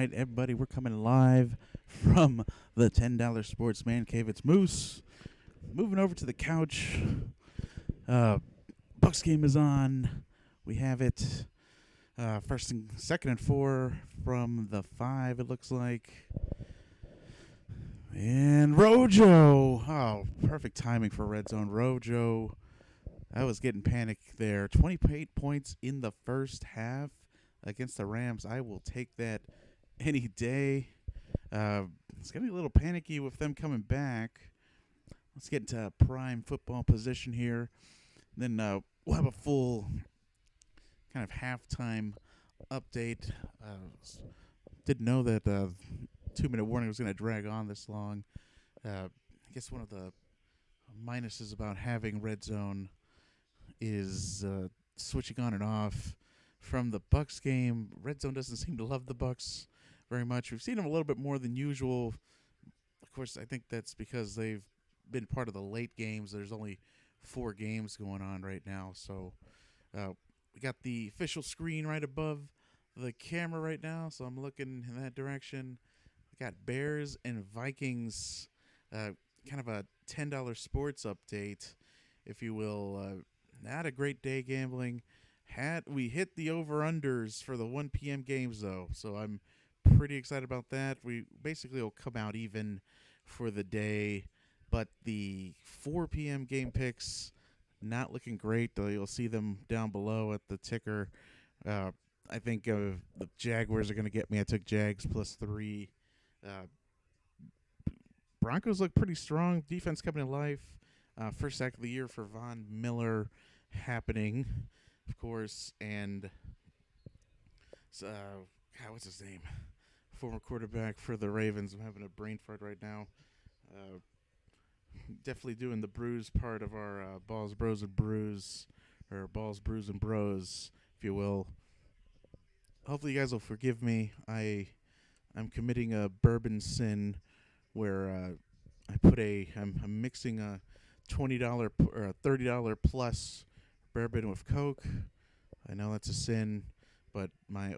right, everybody, we're coming live from the $10 Sports Mancave. It's Moose. Moving over to the couch. Bucs game is on. We have it first and second and 4 from the 5, it looks like. And Rojo. Oh, perfect timing for red zone. Rojo. I was getting panicked there. 28 points in the first half against the Rams. I will take that any day. It's getting a little panicky with them coming back. Let's get into prime football position here. Then we'll have a full kind of halftime update. Didn't know that 2-minute warning was going to drag on this long. I guess one of the minuses about having red zone is switching on and off. From the Bucs game, red zone doesn't seem to love the Bucs very much. We've seen them a little bit more than usual. Of course, I think that's because they've been part of the late games. There's only 4 games going on right now. So we got the official screen right above the camera right now, so I'm looking in that direction. We got Bears and Vikings, kind of a $10 sports update, if you will. Not a great day gambling. We hit the over-unders for the 1 p.m. games, though, so I'm pretty excited about that. We basically will come out even for the day, but the 4 p.m. game picks, not looking great, though. You'll see them down below at the ticker. I think the Jaguars are going to get me. I took Jags +3. Broncos look pretty strong. Defense coming to life. First sack of the year for Von Miller happening, of course. And what's his name? Former quarterback for the Ravens. I'm having a brain fart right now. Definitely doing the Brews part of our Balls, Bros, and Brews, or Balls, Brews, and Bros, if you will. Hopefully you guys will forgive me. I'm committing a bourbon sin where I'm mixing a $20 or a $30 plus bourbon with Coke. I know that's a sin, but my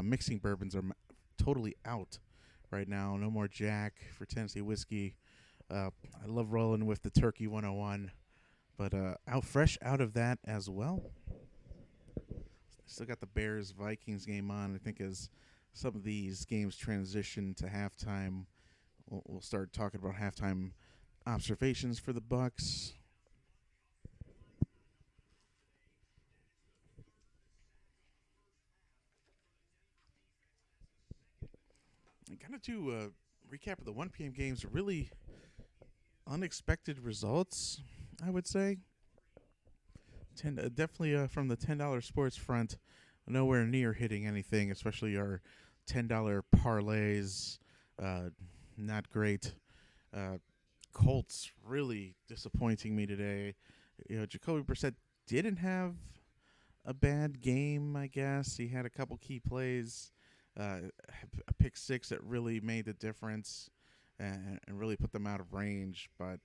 mixing bourbons are totally out right now. No more Jack for Tennessee whiskey. I love rolling with the Turkey 101, but fresh out of that as well. Still got the Bears-Vikings game on. I think as some of these games transition to halftime, we'll start talking about halftime observations for the Bucs. And kind of to recap of the 1 p.m. games, really unexpected results, I would say. Definitely from the $10 sports front, nowhere near hitting anything, especially our $10 parlays. Not great. Colts really disappointing me today. Jacoby Brissett didn't have a bad game, I guess. He had a couple key plays, a pick 6 that really made the difference and really put them out of range. But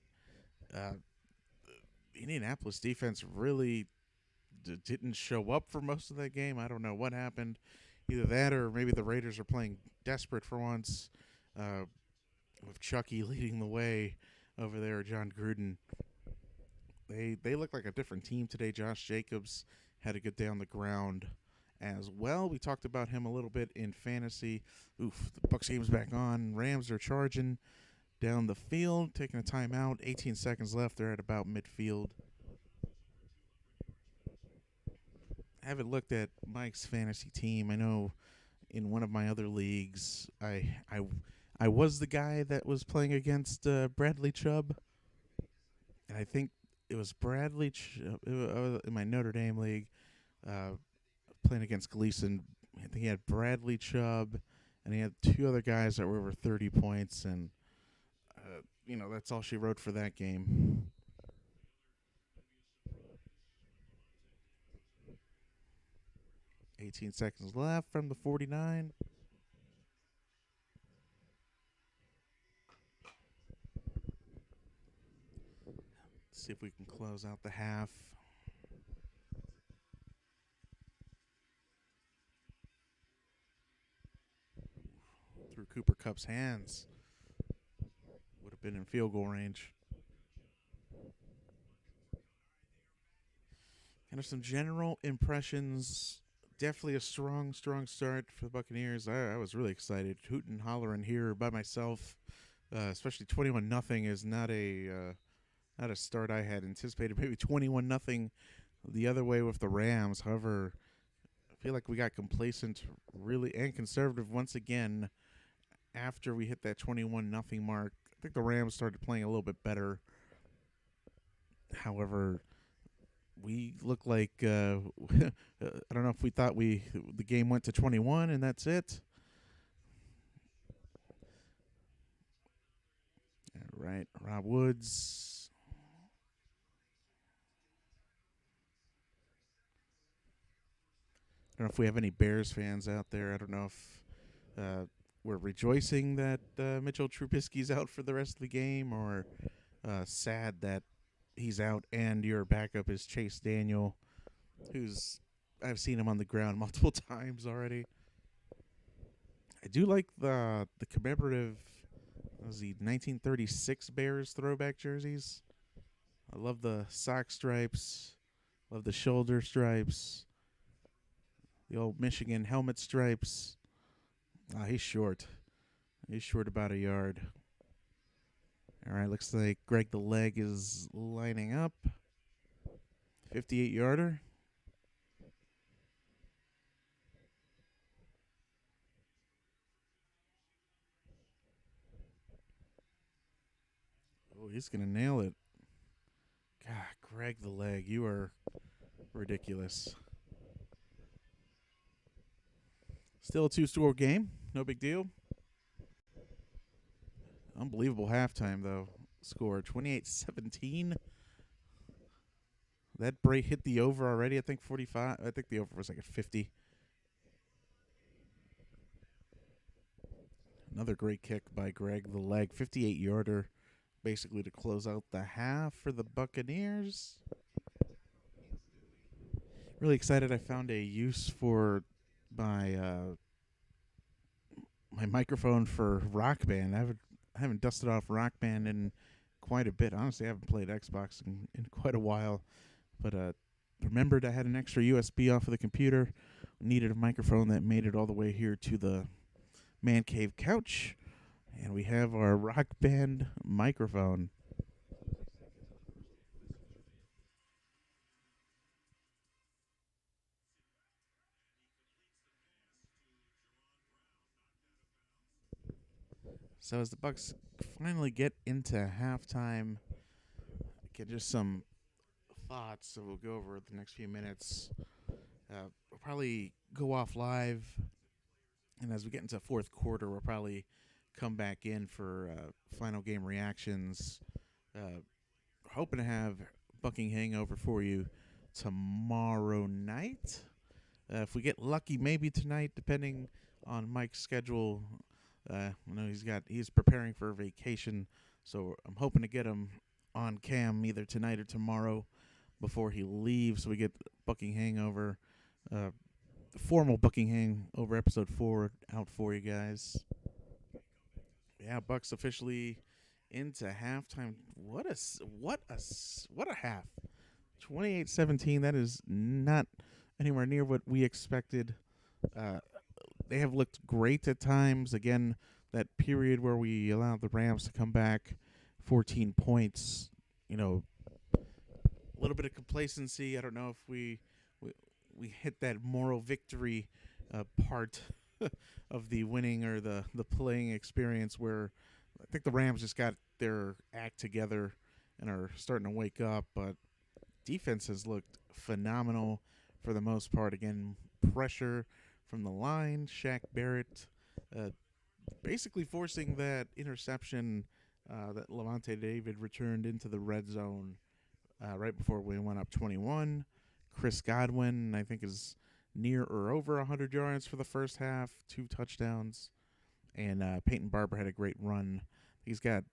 Indianapolis defense really didn't show up for most of that game. I don't know what happened. Either that or maybe the Raiders are playing desperate for once, with Chucky leading the way over there, John Gruden. They look like a different team today. Josh Jacobs had a good day on the ground as well. We talked about him a little bit in fantasy. The Bucs game's back on. Rams are charging down the field, taking a timeout. 18 seconds left. They're at about midfield. I haven't looked at Mike's fantasy team. I know in one of my other leagues, I was the guy that was playing against Bradley Chubb. And I think it was Bradley Chubb in my Notre Dame league, playing against Gleason. I think he had Bradley Chubb, and he had 2 other guys that were over 30 points. And, that's all she wrote for that game. $18 seconds left from the 49. Let's see if we can close out the half. through Cooper Kupp's hands. Would have been in field goal range. Kind of some general impressions. Definitely a strong start for the Buccaneers. I was really excited, hooting and hollering here by myself. Especially 21-0 is not a start I had anticipated. Maybe 21-0 the other way with the Rams. However, I feel like we got complacent, really, and conservative once again after we hit that 21-0 mark. I think the Rams started playing a little bit better. However, we look like I don't know if we thought the game went to 21 and that's it. All right, Rob Woods. I don't know if we have any Bears fans out there. I don't know if we're rejoicing that Mitchell Trubisky's out for the rest of the game, or sad that he's out and your backup is Chase Daniel, who's I've seen him on the ground multiple times already. I do like the commemorative, what was the 1936 Bears throwback jerseys. I love the sock stripes, love the shoulder stripes, the old Michigan helmet stripes. He's short. He's short about a yard. All right, looks like Greg the Leg is lining up. 58-yarder. Oh, he's going to nail it. God, Greg the Leg, you are ridiculous. Still a two-score game. No big deal. Unbelievable halftime, though. Score 28-17. That break hit the over already. I think 45. I think the over was like at 50. Another great kick by Greg the Leg. 58-yarder, basically to close out the half for the Buccaneers. Really excited. I found a use for my my microphone for Rock Band. I haven't dusted off Rock Band in quite a bit. Honestly, I haven't played Xbox in quite a while. But remembered I had an extra USB off of the computer. Needed a microphone that made it all the way here to the Man Cave couch. And we have our Rock Band microphone. So as the Bucs finally get into halftime, get just some thoughts that we'll go over the next few minutes. We'll probably go off live, and as we get into fourth quarter, we'll probably come back in for final game reactions. Hoping to have Bucking Hangover for you tomorrow night. If we get lucky, maybe tonight, depending on Mike's schedule. I know he's preparing for a vacation, so I'm hoping to get him on cam either tonight or tomorrow before he leaves, so we get Bucking Hangover, formal Bucking Hangover episode 4 out for you guys. Yeah, Bucs officially into halftime. What a half. 28-17. That is not anywhere near what we expected. They have looked great at times. Again, that period where we allowed the Rams to come back, 14 points. You know, a little bit of complacency. I don't know if we hit that moral victory part of the winning or the playing experience, where I think the Rams just got their act together and are starting to wake up. But defense has looked phenomenal for the most part. Again, pressure from the line. Shaq Barrett basically forcing that interception that Levante David returned into the red zone right before we went up 21. Chris Godwin, I think, is near or over 100 yards for the first half, 2 touchdowns. And Peyton Barber had a great run. He's got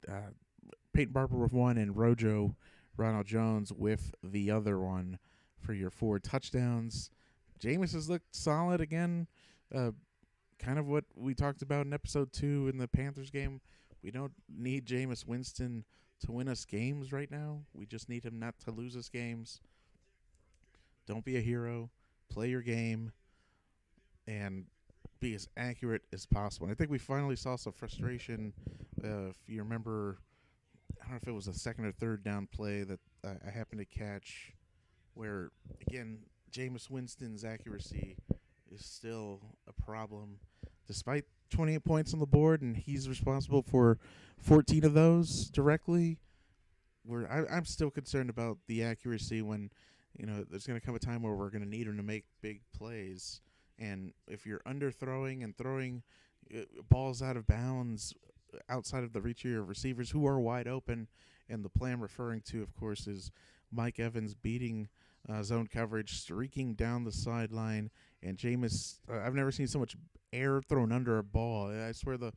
Peyton Barber with 1 and Rojo Ronald Jones with the other one for your 4 touchdowns. Jameis has looked solid again. kind of what we talked about in episode 2 in the Panthers game. We don't need Jameis Winston to win us games right now. We just need him not to lose us games. Don't be a hero. Play your game and be as accurate as possible. And I think we finally saw some frustration. If you remember, I don't know if it was a second or third down play that I happened to catch where, again, Jameis Winston's accuracy is still a problem. Despite 28 points on the board, and he's responsible for 14 of those directly, I'm still concerned about the accuracy when, there's going to come a time where we're going to need him to make big plays. And if you're underthrowing and throwing balls out of bounds outside of the reach of your receivers who are wide open, and the play I'm referring to, of course, is Mike Evans beating zone coverage, streaking down the sideline, and Jameis. I've never seen so much air thrown under a ball. I swear the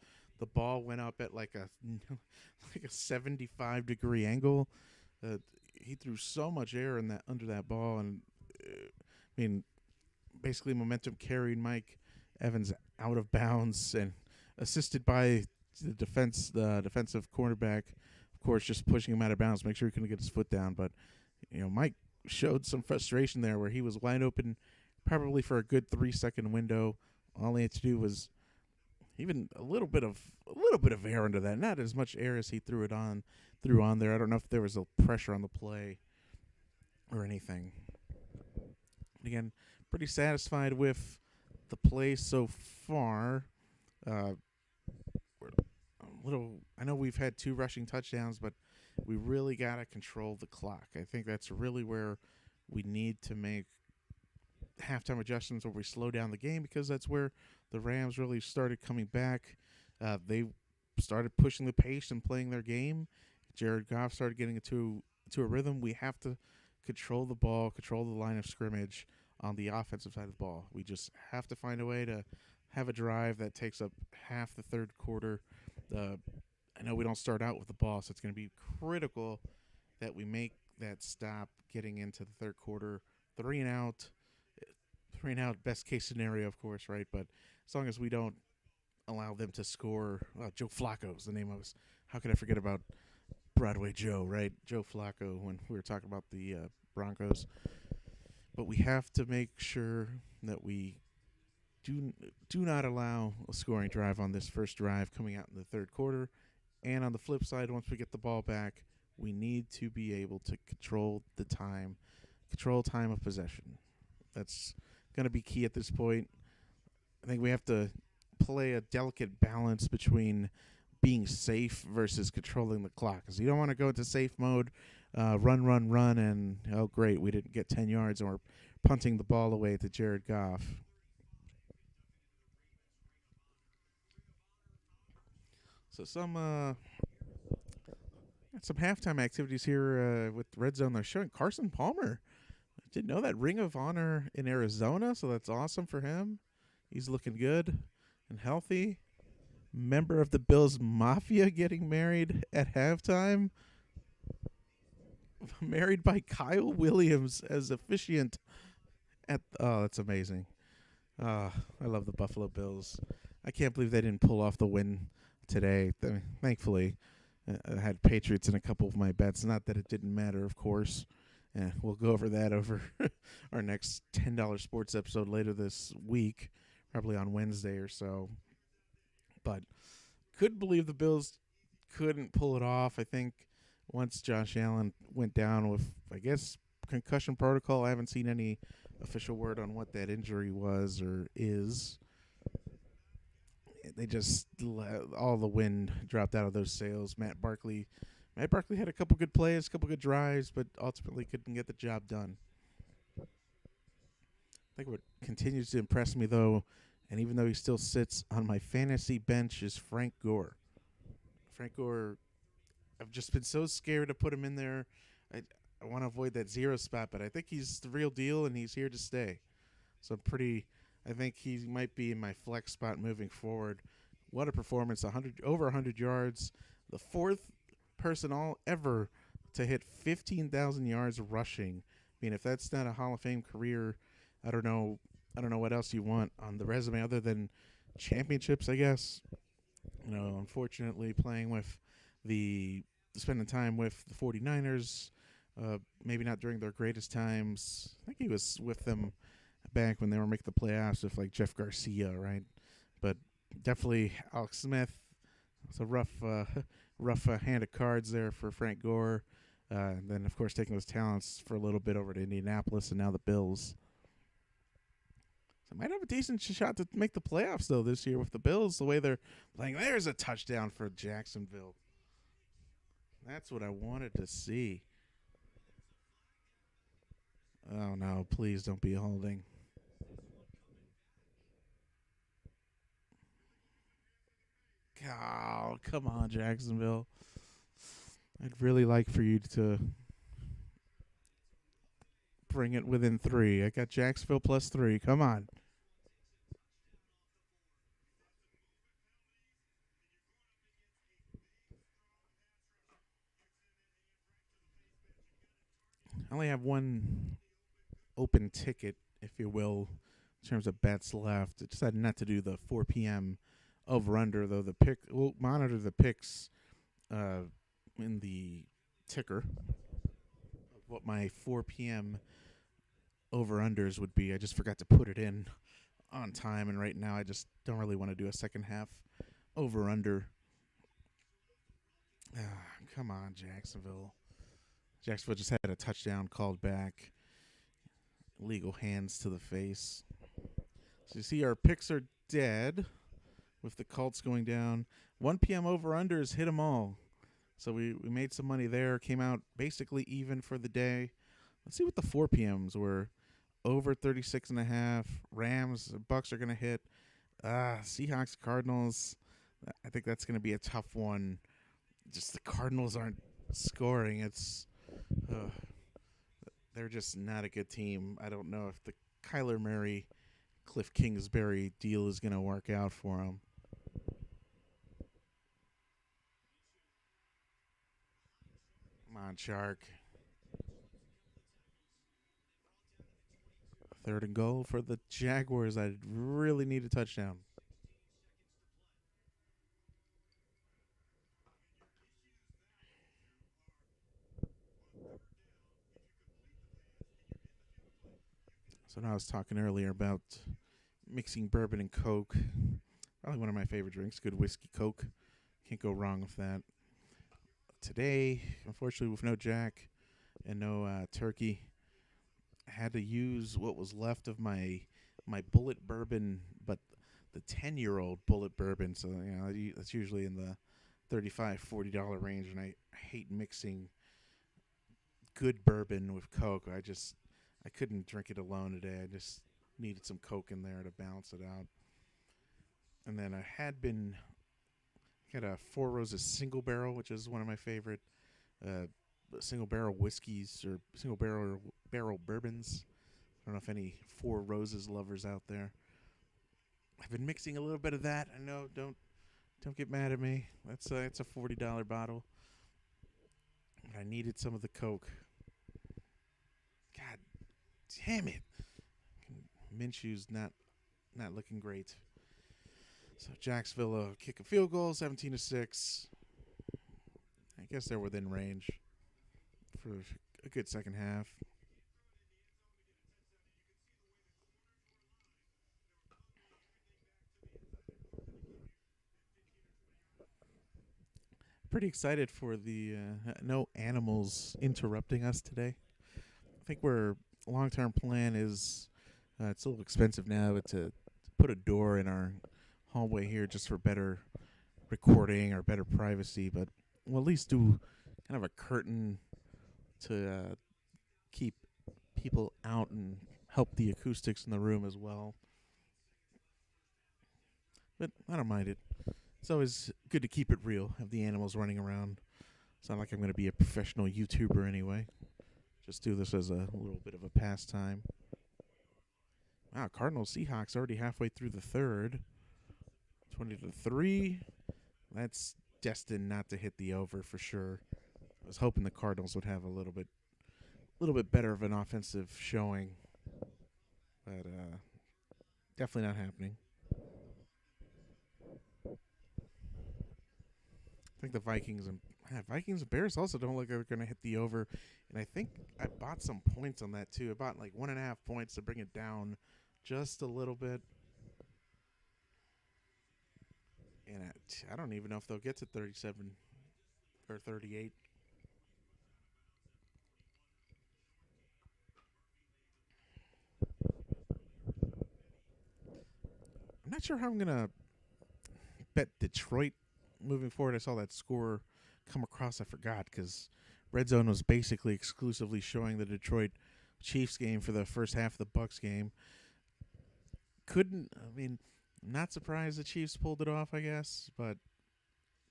ball went up at like a like a 75-degree angle. He threw so much air in that under that ball, and I mean, basically momentum carried Mike Evans out of bounds, and assisted by the defensive cornerback, of course, just pushing him out of bounds, make sure he couldn't get his foot down. But Mike showed some frustration there, where he was wide open, probably for a good 3-second window. All he had to do was even a little bit of air under that, not as much air as he threw on there. I don't know if there was a pressure on the play or anything. Again, pretty satisfied with the play so far. I know we've had 2 rushing touchdowns, but we really got to control the clock. I think that's really where we need to make halftime adjustments, where we slow down the game, because that's where the Rams really started coming back. They started pushing the pace and playing their game. Jared Goff started getting into a rhythm. We have to control the ball, control the line of scrimmage on the offensive side of the ball. We just have to find a way to have a drive that takes up half the third quarter. I know we don't start out with the ball, so it's going to be critical that we make that stop getting into the third quarter. 3 and out, best case scenario, of course, right? But as long as we don't allow them to score, Joe Flacco is the name of us. How could I forget about Broadway Joe, right? Joe Flacco, when we were talking about the Broncos. But we have to make sure that we do not allow a scoring drive on this first drive coming out in the third quarter. And on the flip side, once we get the ball back, we need to be able to control time of possession. That's going to be key at this point. I think we have to play a delicate balance between being safe versus controlling the clock. Because you don't want to go into safe mode, run, and, oh, great, we didn't get 10 yards, and we're punting the ball away to Jared Goff. So some halftime activities here with Red Zone. They're showing Carson Palmer. I didn't know that. Ring of Honor in Arizona, so that's awesome for him. He's looking good and healthy. Member of the Bills Mafia getting married at halftime. Married by Kyle Williams as officiant at. Oh, that's amazing. I love the Buffalo Bills. I can't believe they didn't pull off the win today. Thankfully, I had Patriots in a couple of my bets. Not that it didn't matter, of course. We'll go over that over our next $10 sports episode later this week, probably on Wednesday or so. But couldn't believe the Bills couldn't pull it off. I think once Josh Allen went down with, I guess, concussion protocol, I haven't seen any official word on what that injury was or is. They just all the wind dropped out of those sails. Matt Barkley had a couple good plays, a couple good drives, but ultimately couldn't get the job done. I think what continues to impress me, though, and even though he still sits on my fantasy bench, is Frank Gore. Frank Gore, I've just been so scared to put him in there. I want to avoid that 0 spot, but I think he's the real deal, and he's here to stay. So I think he might be in my flex spot moving forward. What a performance. Over 100 yards. The 4th person all ever to hit 15,000 yards rushing. I mean, if that's not a Hall of Fame career, I don't know what else you want on the resume other than championships, I guess. Unfortunately, playing with the spending time with the 49ers, maybe not during their greatest times. I think he was with them back when they were making the playoffs with like Jeff Garcia, right? But definitely Alex Smith. It's a rough hand of cards there for Frank Gore. And then, of course, taking those talents for a little bit over to Indianapolis and now the Bills. So might have a decent shot to make the playoffs, though, this year with the Bills, the way they're playing. There's a touchdown for Jacksonville. That's what I wanted to see. Oh, no, please don't be holding. Oh, come on, Jacksonville. I'd really like for you to bring it within 3. I got Jacksonville plus 3. Come on. I only have one open ticket, if you will, in terms of bets left. I decided not to do the 4 p.m. over under, though. We'll monitor the picks uh, in the ticker of what my 4 p.m. over unders would be. I just forgot to put it in on time, and right now I just don't really want to do a second half over under. Come on, Jacksonville. Jacksonville just had a touchdown called back. Legal hands to the face. So you see our picks are dead with the Colts going down. 1 p.m. over-unders hit them all. So we made some money there. Came out basically even for the day. Let's see what the 4 p.m.s were. Over 36.5. Rams, Bucs are going to hit. Seahawks, Cardinals. I think that's going to be a tough one. Just the Cardinals aren't scoring. They're just not a good team. I don't know if the Kyler Murray, Cliff Kingsbury deal is going to work out for them. Come on, Shark. 3rd and goal for the Jaguars. I really need a touchdown. So now I was talking earlier about mixing bourbon and Coke. Probably one of my favorite drinks. Good whiskey Coke. Can't go wrong with that. Today, unfortunately, with no Jack and no turkey, I had to use what was left of my bullet bourbon, but the 10-year-old bullet bourbon. So that's usually in the $35-$40 range, and I hate mixing good bourbon with Coke. I couldn't drink it alone today. I just needed some Coke in there to balance it out. And then I had a Four Roses single barrel, which is one of my favorite uh, single barrel whiskeys or single barrel bourbons. I don't know if any Four Roses lovers out there. I've been mixing a little bit of that. I know, don't get mad at me. It's a $40 bottle. I needed some of the Coke. God damn it! Minshew's not looking great. So Jacksonville kick a field goal, 17-6. I guess they're within range for a good second half. Pretty excited for the no animals interrupting us today. I think we're long-term plan is it's a little expensive now, but to put a door in our hallway here just for better recording or better privacy. But we'll at least do kind of a curtain to keep people out and help the acoustics in the room as well. But I don't mind it. It's always good to keep it real, have the animals running around. It's not like I'm going to be a professional YouTuber anyway. Just do this as a little bit of a pastime. Wow, Cardinals Seahawks already halfway through the third. 20-3. That's destined not to hit the over for sure. I was hoping the Cardinals would have a little bit better of an offensive showing, but definitely not happening. I think the Vikings and Bears also don't look like they're going to hit the over, and I think I bought some points on that too. I bought like 1.5 points to bring it down just a little bit, and I don't even know if they'll get to 37 or 38. I'm not sure how I'm gonna bet Detroit moving forward. I saw that score come across. I forgot because Red Zone was basically exclusively showing the Detroit Chiefs game for the first half of the Bucs game. Couldn't. I mean, not surprised the Chiefs pulled it off. I guess, but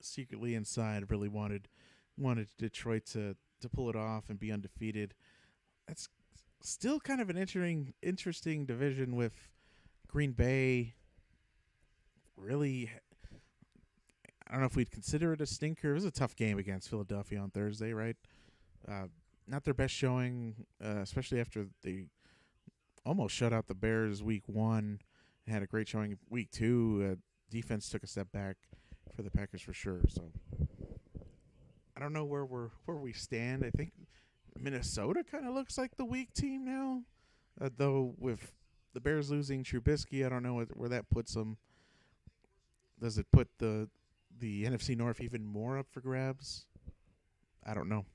secretly inside really wanted Detroit to pull it off and be undefeated. That's still kind of an interesting division with Green Bay. Really, I don't know if we'd consider it a stinker. It was a tough game against Philadelphia on Thursday, right? Uh, Not their best showing, especially after they almost shut out the Bears week one. And had a great showing week two. Defense took a step back for the Packers for sure. So I don't know where we stand. I think Minnesota kind of looks like the weak team now, though with the Bears losing Trubisky, I don't know where that puts them. Does it put the NFC North even more up for grabs? I don't know.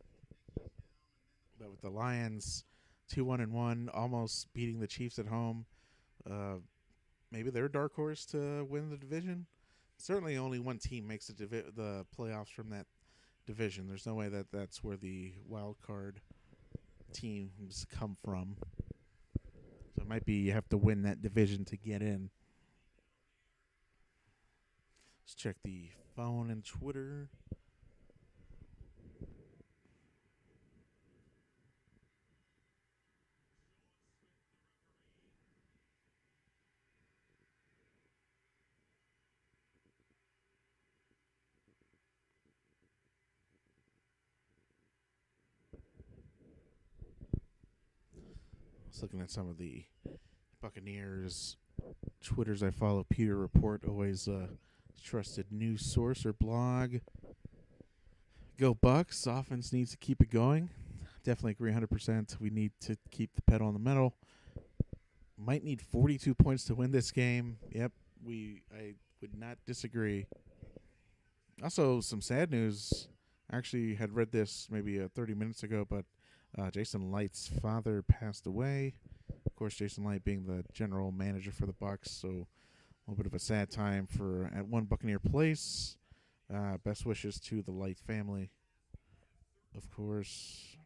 But with the Lions 2-1-1, almost beating the Chiefs at home, uh, maybe they're a dark horse to win the division. Certainly, only one team makes the playoffs from that division. There's no way that's where the wild card teams come from. So it might be you have to win that division to get in. Let's check the phone and Twitter. I was looking at some of the Buccaneers Twitters I follow. Peter Report, always a trusted news source or blog. Go Bucs. Offense needs to keep it going. Definitely agree 100%. We need to keep the pedal on the metal. Might need 42 points to win this game. Yep, I would not disagree. Also, some sad news. I actually had read this maybe 30 minutes ago, but Jason Light's father passed away. Of course, Jason Light being the general manager for the Bucs, so a little bit of a sad time for at One Buccaneer Place. Best wishes to the Light family, of course.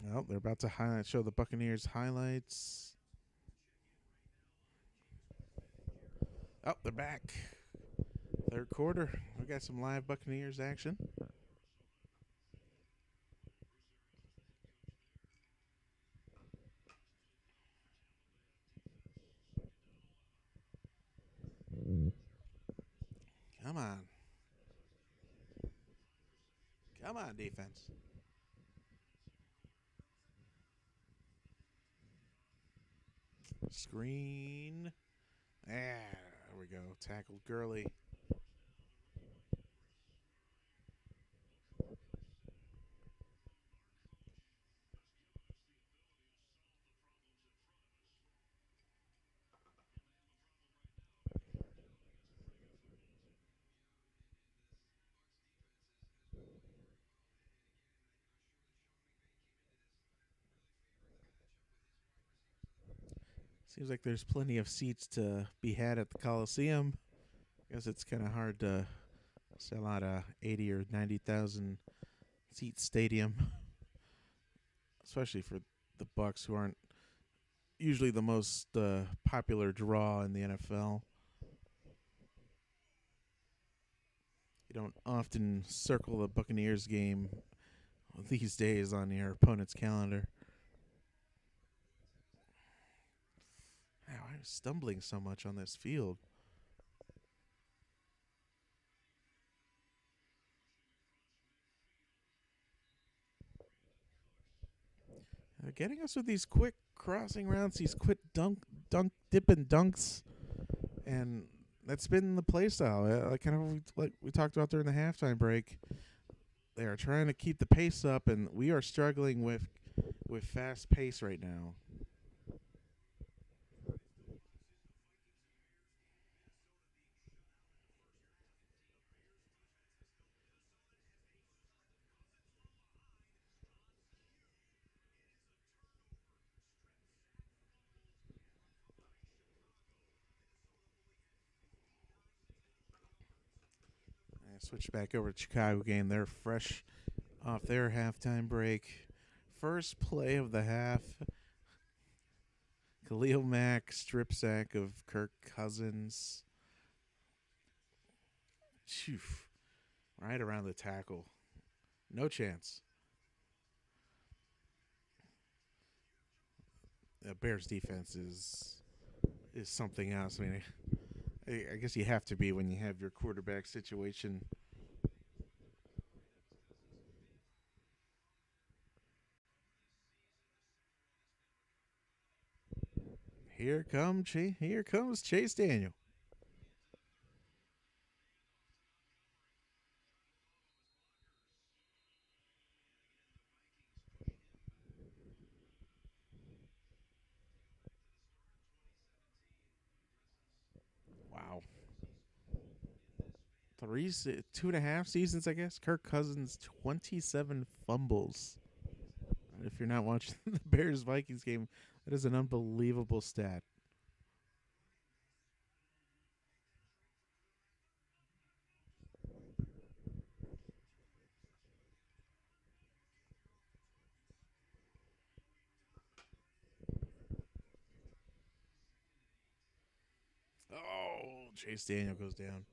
Well, they're about to show the Buccaneers highlights. Oh, they're back. Third quarter. We got some live Buccaneers action. Come on. Come on, defense. Screen. There we go. Tackled Gurley. Seems like there's plenty of seats to be had at the Coliseum. I guess it's kind of hard to sell out a 80 or 90,000 seat stadium, especially for the Bucs, who aren't usually the most popular draw in the NFL. You don't often circle the Buccaneers game these days on your opponent's calendar. Wow, I was stumbling so much on this field. Getting us with these quick crossing routes, these quick dip and dunks, and that's been the play style. Like kind of like we talked about during the halftime break. They are trying to keep the pace up, and we are struggling with fast pace right now. And switch back over to Chicago game. They're fresh off their halftime break. First play of the half. Khalil Mack strip sack of Kirk Cousins. Phew, right around the tackle. No chance. The Bears defense is something else. I mean, I guess you have to be when you have your quarterback situation. Here comes Chase Daniel. Wow, 2.5 seasons, I guess. Kirk Cousins 27 fumbles. If you're not watching the Bears Vikings game, that is an unbelievable stat. Oh, Chase Daniel goes down.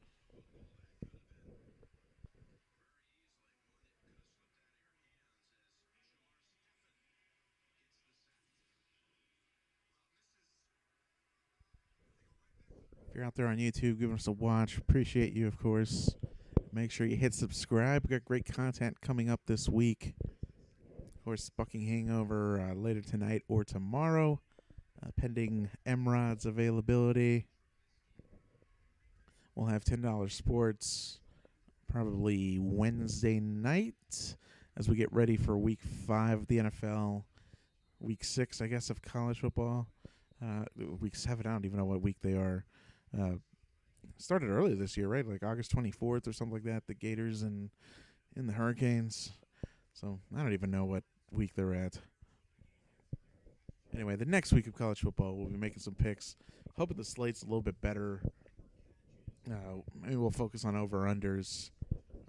If you're out there on YouTube, give us a watch. Appreciate you, of course. Make sure you hit subscribe. We got great content coming up this week. Of course, Bucking Hangover later tonight or tomorrow, pending Emrod's availability. We'll have $10 sports probably Wednesday night as we get ready for week 5 of the NFL, week 6, I guess, of college football. Week 7, I don't even know what week they are. Started earlier this year, right? Like August 24th or something like that. The Gators and in the Hurricanes. So I don't even know what week they're at. Anyway, the next week of college football, we'll be making some picks. Hoping the slate's a little bit better. Maybe we'll focus on over-unders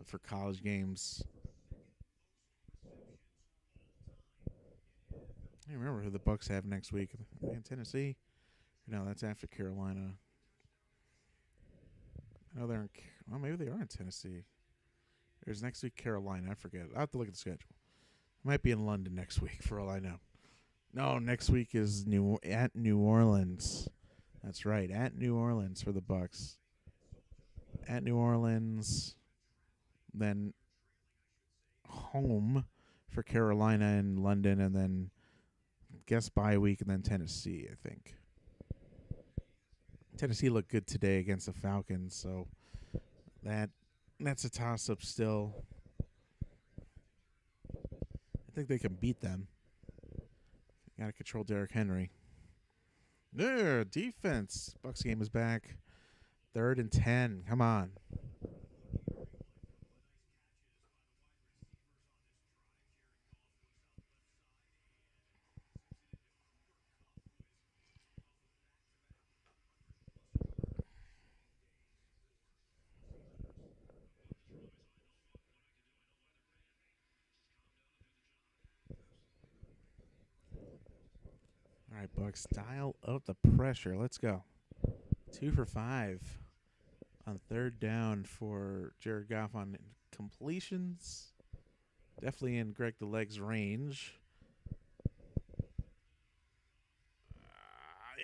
for college games. I don't remember who the Bucs have next week. In Tennessee? No, that's after Carolina. I know they're in. Well, maybe they are in Tennessee. There's next week Carolina. I forget. I'll have to look at the schedule. Might be in London next week, for all I know. No, next week is at New Orleans. That's right, at New Orleans for the Bucs. At New Orleans, then home for Carolina and London, and then guess bye week, and then Tennessee. I think Tennessee looked good today against the Falcons, so that's a toss up still. I think they can beat them. Got to control Derrick Henry. There, defense. Bucs game is back. 3rd and 10. Come on. All right, Bucs, dial up the pressure. Let's go. 2 for 5 on 3rd down for Jared Goff on completions. Definitely in Greg the Leg's range.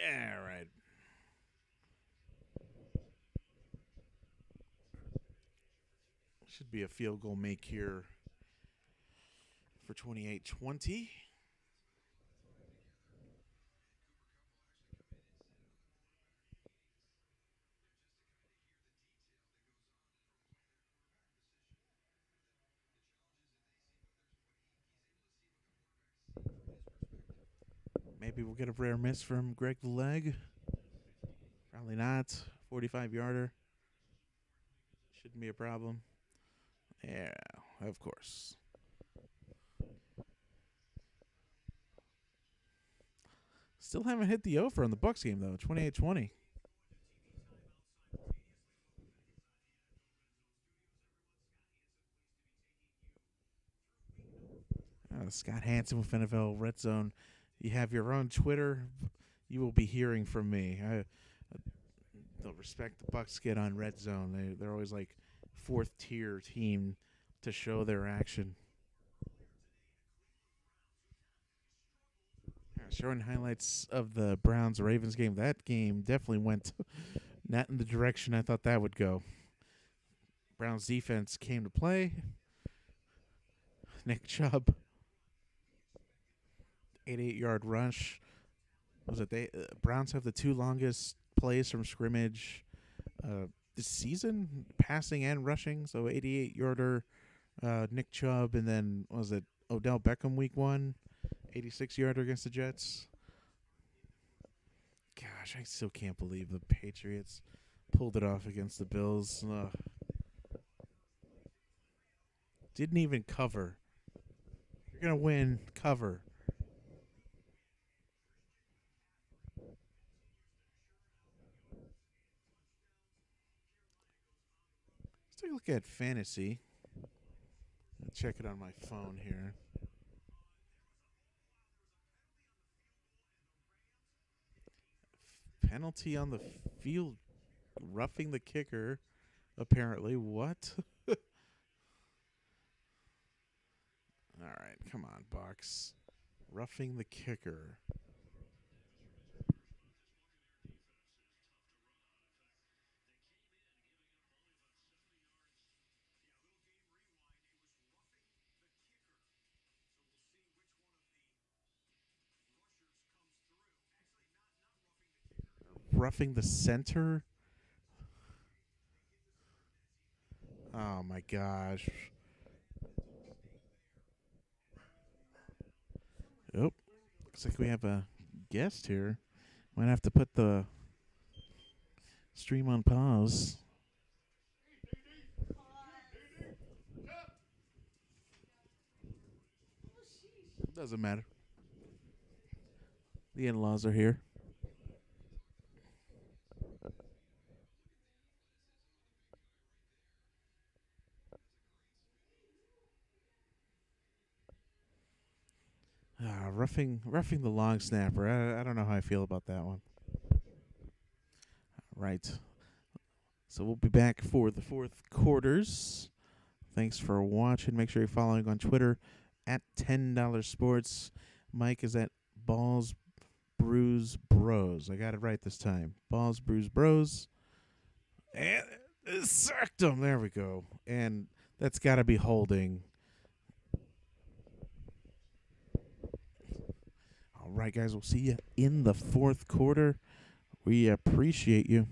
Yeah, right. Should be a field goal make here for 28-20. Maybe we'll get a rare miss from Greg the Leg. Probably not. 45-yarder. Shouldn't be a problem. Yeah, of course. Still haven't hit the over on the Bucs game, though. 28-20. Scott Hansen with NFL Red Zone. You have your own Twitter. You will be hearing from me. I don't respect the Bucs get on Red Zone. They're always like fourth tier team to show their action. Showing highlights of the Browns Ravens game. That game definitely went not in the direction I thought that would go. Browns defense came to play. Nick Chubb, 88-yard rush. Was it they? Browns have the two longest plays from scrimmage this season, passing and rushing. So 88-yarder Nick Chubb, and then was it Odell Beckham week 1, 86-yarder against the Jets. Gosh, I still can't believe the Patriots pulled it off against the Bills. Didn't even cover. You're going to win, cover. Let's take a look at fantasy. I'll check it on my phone here. Penalty on the field, roughing the kicker, apparently. What? All right, come on, Bucs. Roughing the kicker. Roughing the center? Oh, my gosh. Oh, looks like we have a guest here. Might have to put the stream on pause. Doesn't matter. The in-laws are here. Roughing the long snapper. I don't know how I feel about that one. Right. So we'll be back for the fourth quarters. Thanks for watching. Make sure you're following on Twitter at $10 Sports. Mike is at Balls Brews Bros. I got it right this time. Balls Brews Bros. And sacked him. There we go. And that's got to be holding. All right, guys. We'll see you in the fourth quarter. We appreciate you.